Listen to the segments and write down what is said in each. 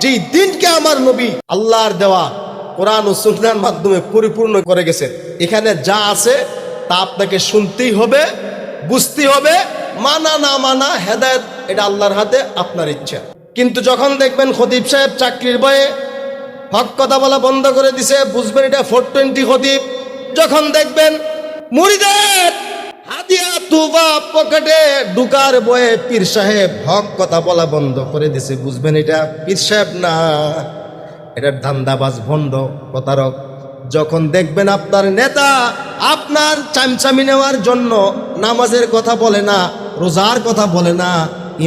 যেই দিনকে আমার নবী আল্লাহর দেওয়া কোরআন ও সুন্নাহর মাধ্যমে পরিপূর্ণ করে গেছে, এখানে যা আছে তা আপনাকে শুনতেই হবে, বুঝতেই হবে। মানা না মানা হেদায়েত এটা আল্লাহর হাতে, আপনার ইচ্ছা। কিন্তু যখন দেখবেন খতিব সাহেব চাকরির ভয়ে হক কথা বলা বন্ধ করে দিছে, বুঝবেন এটা 420 খতিব। যখন দেখবেন মুরিদের হাদিয়া তুবা পকেটে ঢুকার বয়ে পীর সাহেব হক কথা বলা বন্ধ করে দিছে, বুঝবেন এটা পীর সাহেব না, এটার ধান্দাবাজ ভণ্ড প্রতারক। যখন দেখবেন আপনার নেতা আপনার চামচামি নেওয়ার জন্য নামাজের কথা বলে না, রোজার কথা বলে না,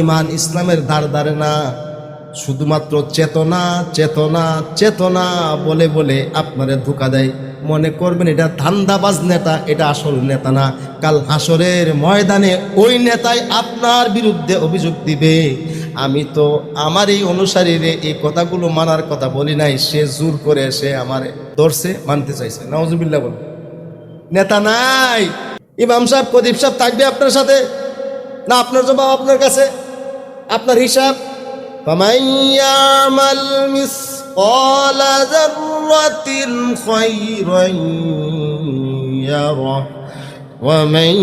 ইমান ইসলামের ধার ধারে না, শুধুমাত্র চেতনা চেতনা চেতনা বলে বলে আপনারে ধোঁকা দেয়, মনে করবেন এটা ধান্দাবাজ নেতা, এটা আসল নেতা না। কাল হাসরের ময়দানে ওই নেতাই আপনার বিরুদ্ধে অভিযোগ দিবে, আমি তো আমার এই অনুসারীরে এই কথাগুলো মানার কথা বলি নাই, সে জোর করে সে আমার ধরছে, মানতে চাইছে। নাউজুবিল্লাহ বল। নেতা নাই। ইমাম সাহেব খতিব সাহেব থাকবে আপনার সাথে না, আপনার জবাব আপনার কাছে, আপনার হিসাব। فمن يعمل مثقال ذرة خيرا يره ومن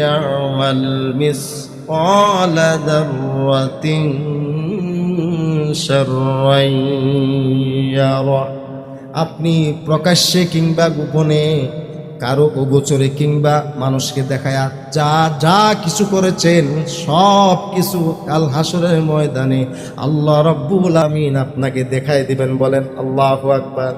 يعمل مثقال ذرة شرا يره। আপনি প্রকাশ্যে কিংবা গোপনে কারো অগোচরে কিংবা মানুষকে দেখায়া যা যা কিছু করেছেন সব কিছু কাল হাসরের ময়দানে আল্লাহ রাব্বুল আমিন আপনাকে দেখায় দিবেন। বলেন আল্লাহু আকবার।